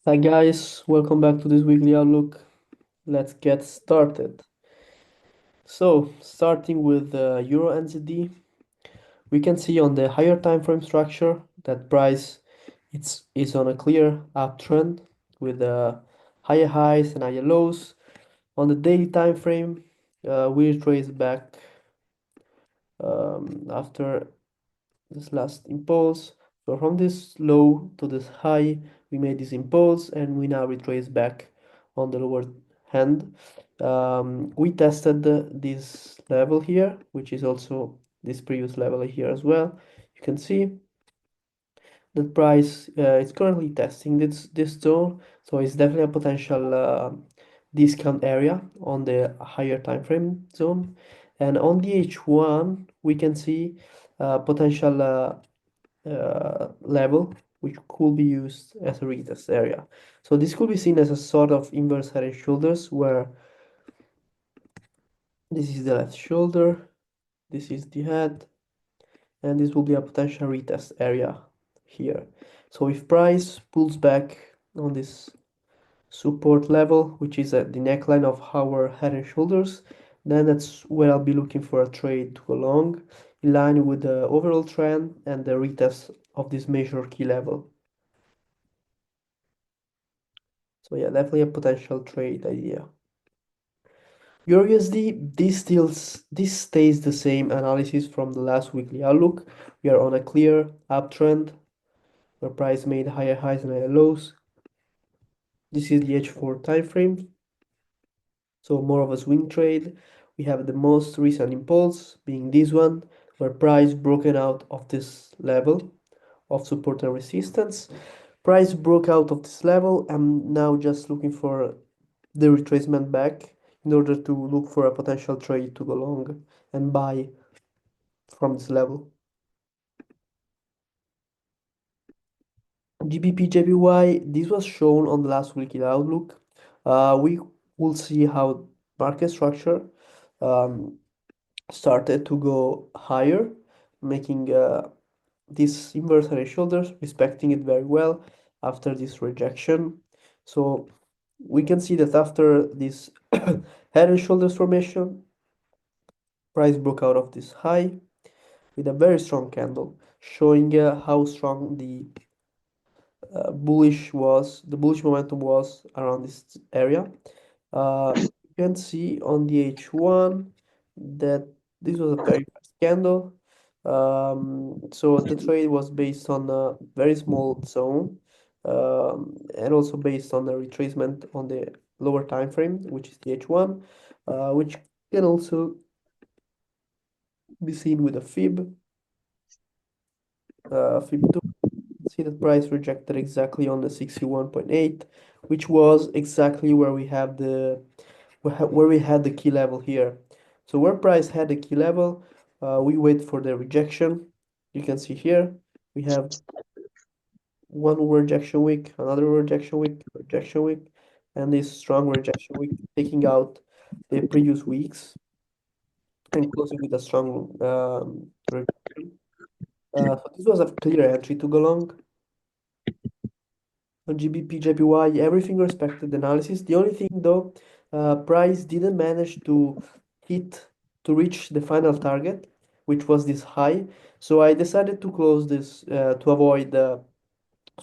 Hi guys, welcome back to this weekly outlook. Let's get started. So, starting with the Euro NZD, we can see on the higher time frame structure that price is on a clear uptrend with higher highs and higher lows. On the daily time frame, we trace back after this last impulse. So from this low to this high, we made this impulse and we now retrace back on the lower hand. We tested this level here, which is also this previous level here as well. You can see the price is currently testing this zone, so it's definitely a potential discount area on the higher time frame zone. And on the H1, we can see potential level which could be used as a retest area. So this could be seen as a sort of inverse head and shoulders where this is the left shoulder, this is the head, and this will be a potential retest area here. So if price pulls back on this support level, which is at the neckline of our head and shoulders, then that's where I'll be looking for a trade to go long in line with the overall trend and the retest of this major key level. So yeah, definitely a potential trade idea. Euro USD, this stays the same analysis from the last weekly outlook. We are on a clear uptrend where price made higher highs and higher lows. This is the H4 time frame, so more of a swing trade. We have the most recent impulse being this one, where price broken out of this level of support and resistance. Price broke out of this level. I'm now just looking for the retracement back in order to look for a potential trade to go long and buy from this level. GBP JPY, this was shown on the last weekly outlook. We will see how market structure um, started to go higher, making this inverse head and shoulders, respecting it very well after this rejection. So we can see that after this head and shoulders formation, price broke out of this high with a very strong candle, showing how strong the bullish momentum was around this area. You can see on the H1 that this was a very fast candle. So the trade was based on a very small zone, and also based on the retracement on the lower time frame, which is the H1, which can also be seen with a fib 2. See that price rejected exactly on the 61.8, which was exactly where we have where we had the key level here. So where price had the key level, we wait for the rejection. You can see here we have one rejection week, another rejection week, and this strong rejection week taking out the previous weeks and closing with a strong rejection. So this was a clear entry to go long. On GBP, JPY, everything respected the analysis. The only thing though, price didn't manage to hit to reach the final target, which was this high. So I decided to close this to avoid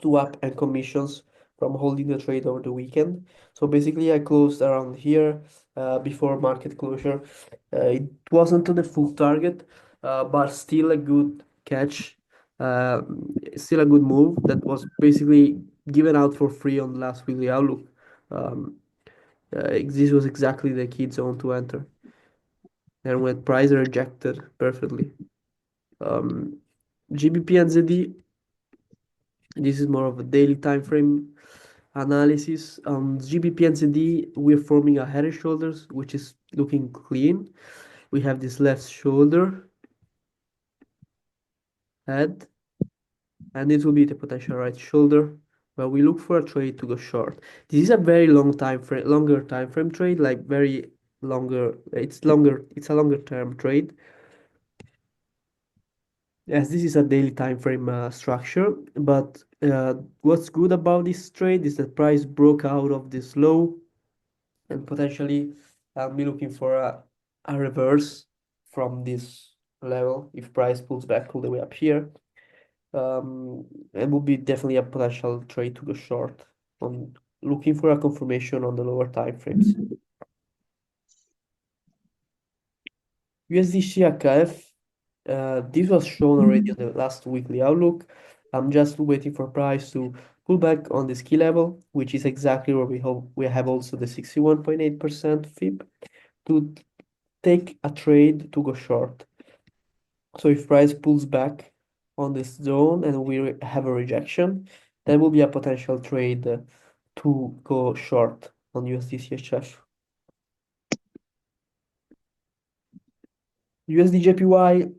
swap and commissions from holding the trade over the weekend. So basically, I closed around here before market closure. It wasn't to the full target, but still a good catch. Uh, Still a good move that was basically given out for free on the last weekly outlook. Um, this was exactly the key zone to enter, and when price rejected perfectly. Um, GBP and ZD, this is more of a daily time frame analysis. On GBP and CD, we're forming a head and shoulders, which is looking clean. We have this left shoulder, head, and this will be the potential right shoulder, where we look for a trade to go short. This is a very longer time frame trade, like very longer. It's longer. It's a longer term trade. Yes, this is a daily time frame structure, but what's good about this trade is that price broke out of this low and potentially I'll be looking for a reverse from this level if price pulls back all the way up here. It would be definitely a potential trade to go short on looking for a confirmation on the lower time frames. USD CHF, this was shown already on the last weekly outlook. I'm just waiting for price to pull back on this key level, which is exactly where we have also the 61.8% fib to take a trade to go short. So if price pulls back on this zone and we have a rejection, that will be a potential trade to go short on USD CHF. USD JPY,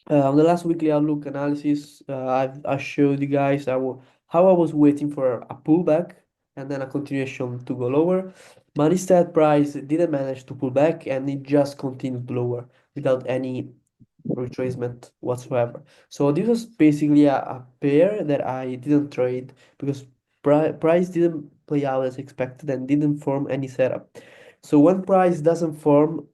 on the last weekly outlook analysis, I showed you guys how I was waiting for a pullback and then a continuation to go lower. But instead, price didn't manage to pull back and it just continued lower without any retracement whatsoever. So this was basically a pair that I didn't trade because price didn't play out as expected and didn't form any setup. So when price doesn't form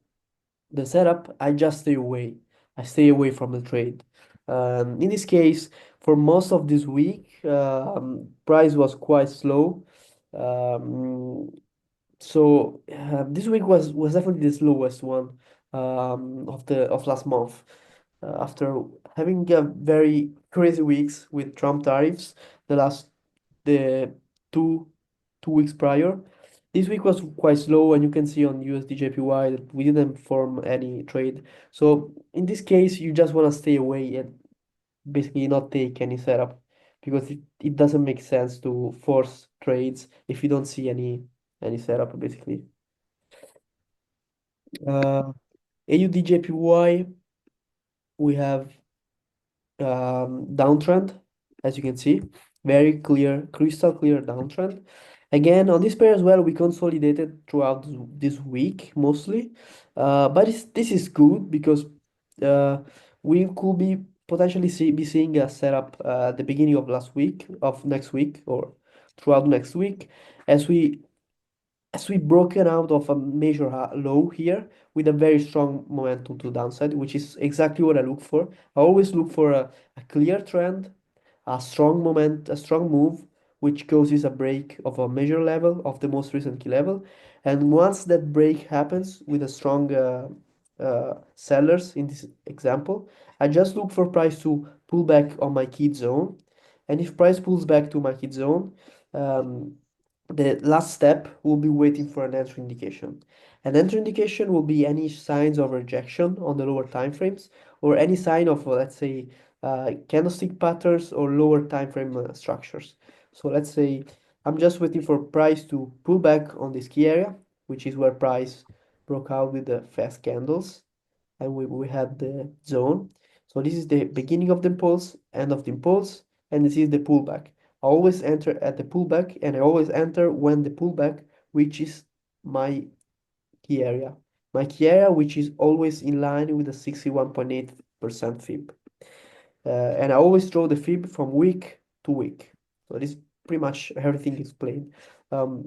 the setup, I just stay away. I stay away from the trade. In this case, for most of this week, price was quite slow. Um, this week was definitely the slowest one of last month. After having a very crazy weeks with Trump tariffs, the two two weeks prior, this week was quite slow, and you can see on USD JPY that we didn't form any trade. So in this case, you just want to stay away and basically not take any setup because it doesn't make sense to force trades if you don't see any setup basically. AUD JPY, we have downtrend, as you can see, very clear, crystal clear downtrend. Again, on this pair as well, we consolidated throughout this week mostly, but this is good because uh, we could be potentially be seeing a setup at the beginning of next week, or throughout next week, as we broken out of a major low here with a very strong momentum to downside, which is exactly what I look for. I always look for a clear trend, a strong move, which causes a break of a major level of the most recent key level. And once that break happens with a strong sellers in this example, I just look for price to pull back on my key zone. And if price pulls back to my key zone, um, the last step will be waiting for an entry indication. An entry indication will be any signs of rejection on the lower time frames or any sign of, let's say, candlestick patterns or lower time frame structures. So let's say I'm just waiting for price to pull back on this key area, which is where price broke out with the fast candles and we had the zone. So this is the beginning of the impulse, end of the impulse, and this is the pullback. I always enter at the pullback and I always enter when the pullback reaches my key area. My key area, which is always in line with the 61.8% fib. And I always draw the fib from week to week. So this pretty much everything is plain.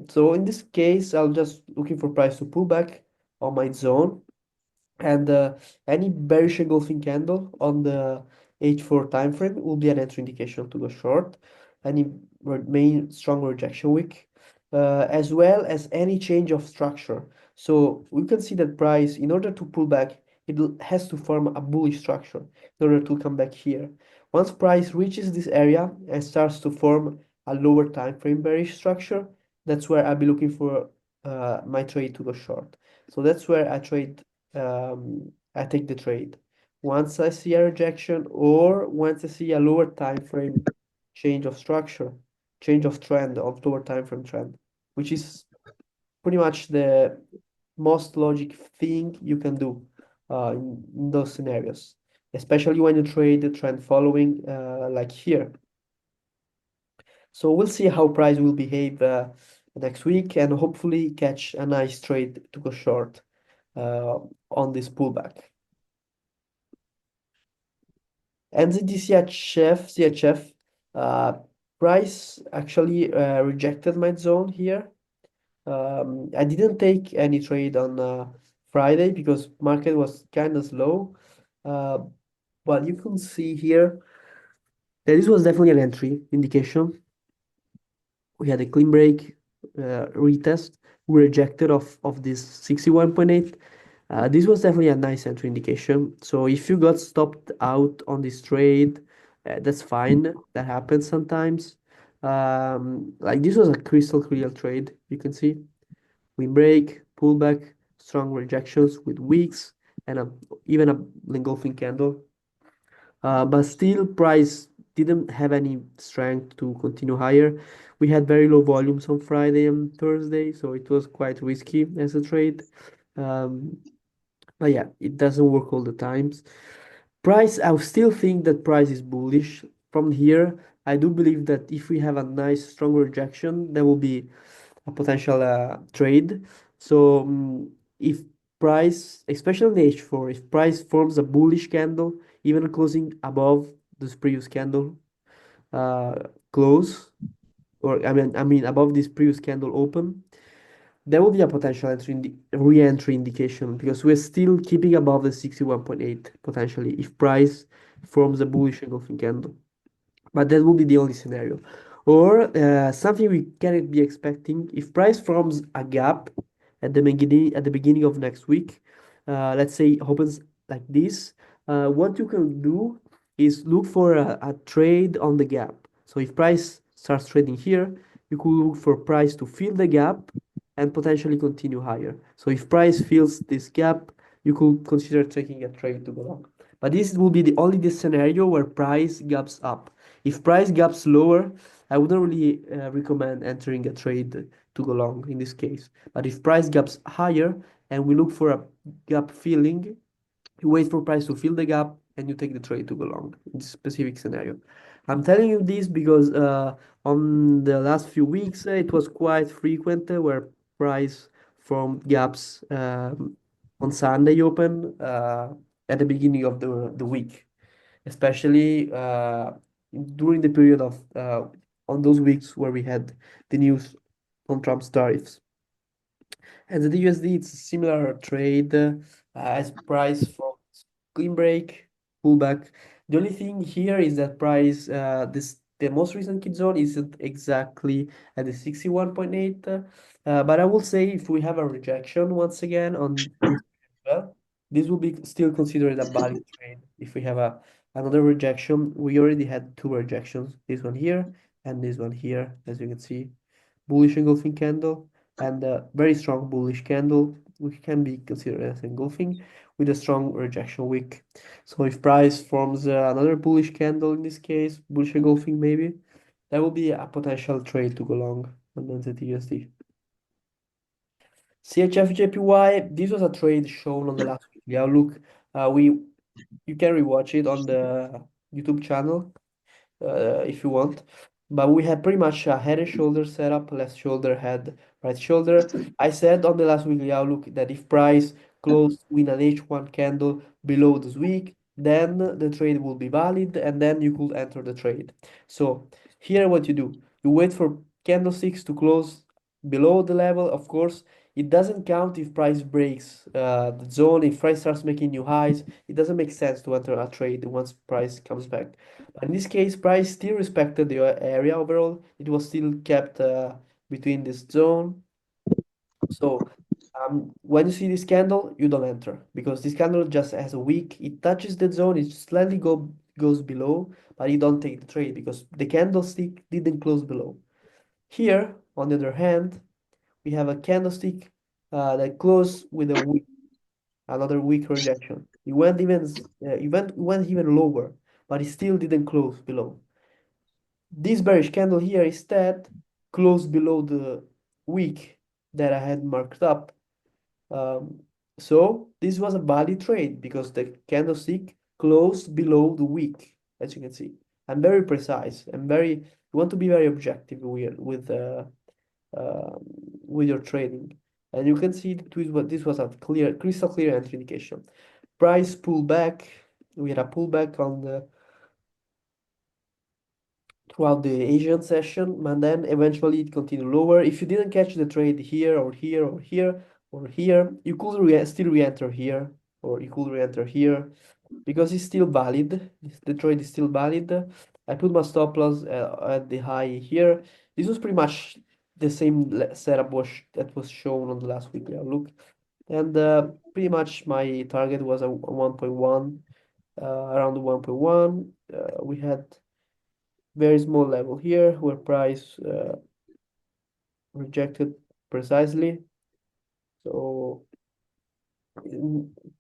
So in this case, I'll just looking for price to pull back on my zone and any bearish engulfing candle on the H4 time frame will be an entry indication to go short. Any main strong rejection wick, as well as any change of structure. So we can see that price, in order to pull back, has to form a bullish structure in order to come back here. Once price reaches this area and starts to form a lower time frame bearish structure, that's where I'll be looking for my trade to go short. So that's where I take the trade. Once I see a rejection or once I see a lower time frame change of structure, change of trend of lower time frame trend, which is pretty much the most logic thing you can do in those scenarios, especially when you trade the trend following like here. So we'll see how price will behave next week and hopefully catch a nice trade to go short uh, on this pullback. And the CHF, uh, price actually rejected my zone here. I didn't take any trade on Friday because market was kind of slow. Uh, but you can see here that this was definitely an entry indication. We had a clean break, retest, we rejected of this 61.8. This was definitely a nice entry indication. So if you got stopped out on this trade, that's fine. That happens sometimes. Like this was a crystal clear trade. You can see we break, pullback, strong rejections with wicks, and even a engulfing candle. But still, price didn't have any strength to continue higher. We had very low volumes on Friday and Thursday, so it was quite risky as a trade. Um, but yeah, it doesn't work all the times. Price, I still think that price is bullish. From here, I do believe that if we have a nice strong rejection, there will be a potential trade. So if price, especially in H4, if price forms a bullish candle, even closing above this previous candle uh, close, or I mean above this previous candle open, there will be a potential re-entry indication because we're still keeping above the 61.8 potentially if price forms a bullish engulfing candle, but that will be the only scenario. Or something we cannot be expecting if price forms a gap at the beginning of next week. Let's say it opens like this. What you can do is look for a trade on the gap. So if price starts trading here, you could look for price to fill the gap and potentially continue higher. So if price fills this gap, you could consider taking a trade to go long. But this will be the only this scenario where price gaps up. If price gaps lower, I wouldn't really recommend entering a trade to go long in this case. But if price gaps higher and we look for a gap filling, you wait for price to fill the gap and you take the trade to go long in this specific scenario. I'm telling you this because on the last few weeks it was quite frequent where price formed gaps on Sunday open at the beginning of the week, especially during the period of on those weeks where we had the news on Trump's tariffs. And the USD, it's a similar trade as price from clean break, pullback. The only thing here is that price, the most recent key zone isn't exactly at the 61.8. But I will say if we have a rejection once again on this as well, this will be still considered a valid trade. If we have another rejection, we already had two rejections, this one here and this one here, as you can see. Bullish engulfing candle and a very strong bullish candle, which can be considered as engulfing with a strong rejection wick. So if price forms another bullish candle in this case, bullish engulfing maybe, that will be a potential trade to go long on the USD. CHF this was a trade shown on the last weekly outlook. We You can rewatch it on the YouTube channel if you want. But we had pretty much a head and shoulder setup, left shoulder, head, right shoulder. I said on the last weekly outlook that if price closed with an H1 candle below this week, then the trade will be valid and then you could enter the trade. So here what you do, you wait for candlesticks to close below the level. Of course, it doesn't count if price breaks the zone, if price starts making new highs. It doesn't make sense to enter a trade once price comes back. But in this case, price still respected the area overall. It was still kept between this zone. So when you see this candle, you don't enter because this candle just has a wick. It touches the zone, it slightly goes below, but you don't take the trade because the candlestick didn't close below. Here, on the other hand, we have a candlestick that closed with a wick, another weak rejection. It went even lower, but it still didn't close below. This bearish candle here instead closed below the wick that I had marked up. Um, so this was a valid trade because the candlestick closed below the wick, as you can see. I'm very precise. You want to be very objective uh, with your trading. And you can see that this was a crystal clear entry indication. Price pullback. We had a pullback on the throughout the Asian session, and then eventually it continued lower. If you didn't catch the trade here or here or here or here, you could still re-enter here, or you could re-enter here because it's still valid. The trade is still valid. I put my stop loss at the high here. This was pretty much the same setup that was shown on the last weekly outlook, and pretty much my target was a 1.1, around the 1.1. We had very small level here where price rejected precisely. So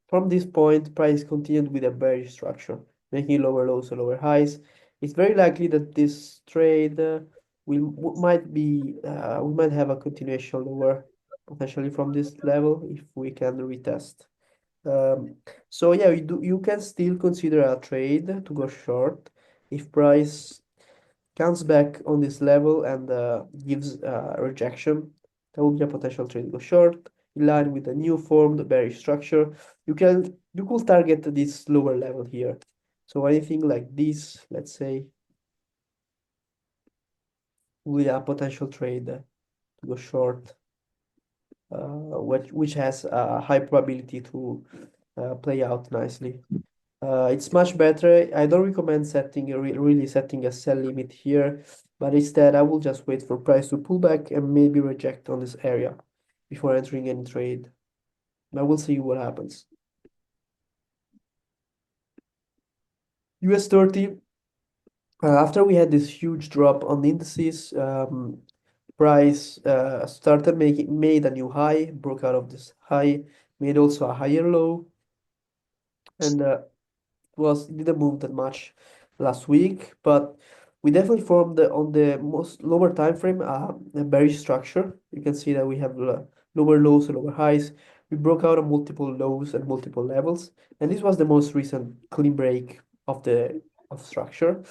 from this point, price continued with a bearish structure, making lower lows and lower highs. It's very likely that this trade we might have a continuation lower potentially from this level if we can retest. Um, so yeah, you can still consider a trade to go short if price comes back on this level and gives rejection. That will be a potential trade go short in line with the new formed bearish structure. You could target this lower level here. So anything like this, let's say, will be a potential trade to go short, which has a high probability to play out nicely. It's much better. I don't recommend really setting a sell limit here, but instead I will just wait for price to pull back and maybe reject on this area before entering any trade. I will see what happens. US 30, after we had this huge drop on the indices, price made a new high, broke out of this high, made also a higher low, and it didn't move that much last week, but we definitely formed on the most lower time frame a bearish structure. You can see that we have lower lows and lower highs. We broke out on multiple lows and multiple levels, and this was the most recent clean break of the structure.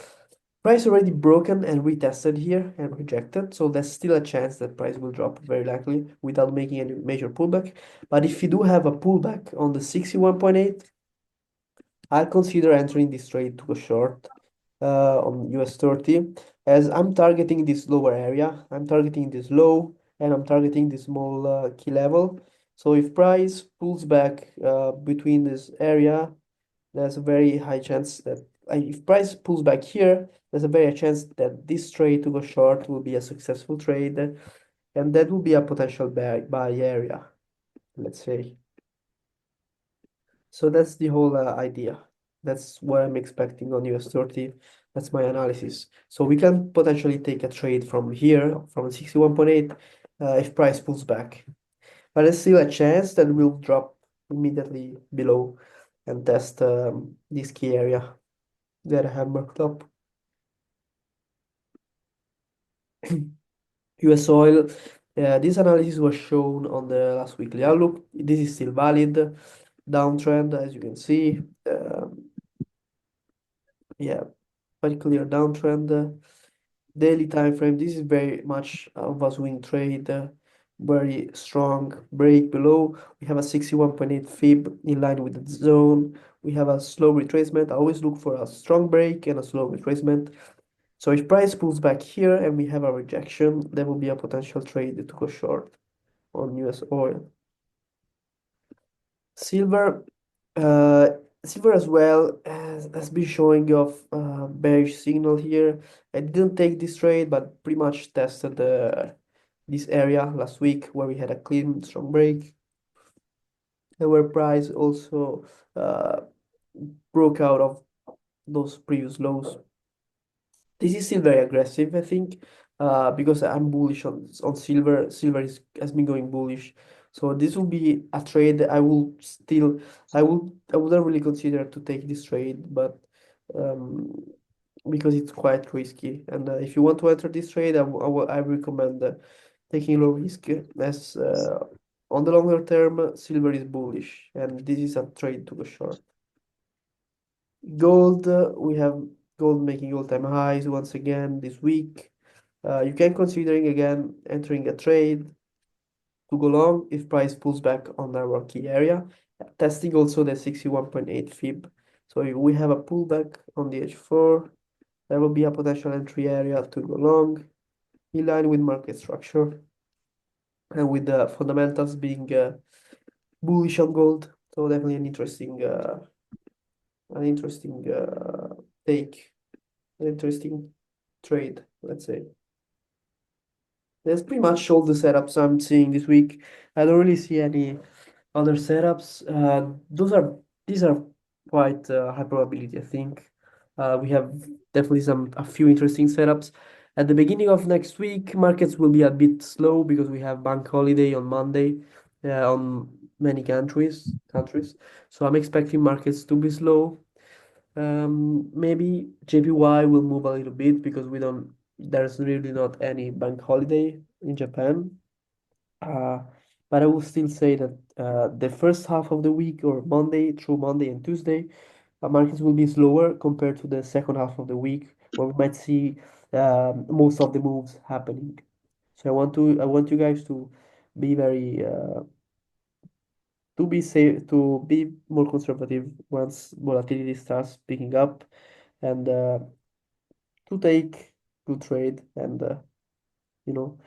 Price already broken and retested here and rejected, so there's still a chance that price will drop very likely without making any major pullback. But if you do have a pullback on the 61.8, I'll consider entering this trade to a short on US 30 as I'm targeting this lower area. I'm targeting this low and I'm targeting this small key level. So if price pulls back between this area, there's a very high chance that if price pulls back here, there's a very high chance that this trade to go short will be a successful trade, and that will be a potential buy area, let's say. So that's the whole idea. That's what I'm expecting on US 30. That's my analysis. So we can potentially take a trade from here, from 61.8, if price pulls back. But there's still a chance that we'll drop immediately below and test this key area that I have marked up. US oil, this analysis was shown on the last weekly outlook. This is still valid. Downtrend, as you can see. Yeah, quite clear downtrend. Daily time frame, this is very much of a swing trade, very strong break below. We have a 61.8 fib in line with the zone. We have a slow retracement. I always look for a strong break and a slow retracement. So if price pulls back here and we have a rejection, there will be a potential trade to go short on US oil. Silver, uh, silver as well has been showing off bearish signal here. I didn't take this trade, but pretty much tested this area last week where we had a clean strong break and where price also uh, broke out of those previous lows. This is still very aggressive, I think, because I'm bullish on silver. Has been going bullish, so this will be a trade that I wouldn't really consider to take this trade, but um, because it's quite risky. And if you want to enter this trade, I recommend taking low risk as on the longer term, silver is bullish, and this is a trade to go short. Gold, we have gold making all-time highs once again this week. You can considering again entering a trade to go long if price pulls back on our key area, testing also the 61.8 fib. So we have a pullback on the H4 There will be a potential entry area to go long, in line with market structure and with the fundamentals being bullish on gold. So definitely an interesting take, an interesting trade, let's say. That's pretty much all the setups I'm seeing this week. I don't really see any other setups. These are quite high probability, I think. We have definitely a few interesting setups. At the beginning of next week, markets will be a bit slow because we have bank holiday on Monday, on many countries. So I'm expecting markets to be slow. Maybe JPY will move a little bit because there's really not any bank holiday in Japan. Uh, but I will still say that the first half of the week, or Monday through Monday and Tuesday, markets will be slower compared to the second half of the week, where we might see most of the moves happening. So I want you guys to be very to be safe, to be more conservative once volatility starts picking up, and to take good trade, and you know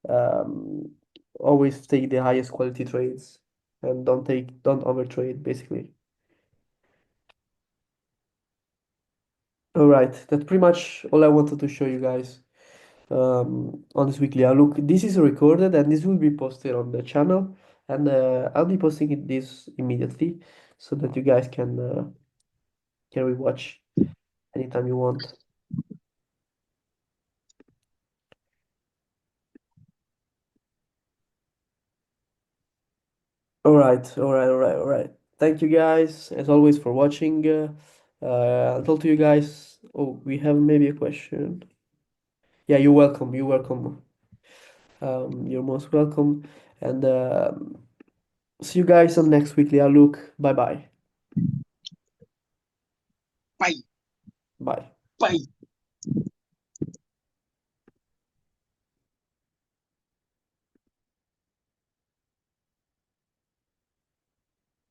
um, always take the highest quality trades, and don't overtrade, basically. All right, that's pretty much all I wanted to show you guys on this weekly outlook. This is recorded and this will be posted on the channel, and I'll be posting this immediately so that you guys can rewatch anytime you want. All right, all right, all right, all right. Thank you guys as always for watching. I'll talk to you guys. Oh, we have maybe a question. Yeah, you're welcome. You're welcome. You're most welcome. And see you guys on next weekly outlook. Bye bye. Bye. Bye. Bye.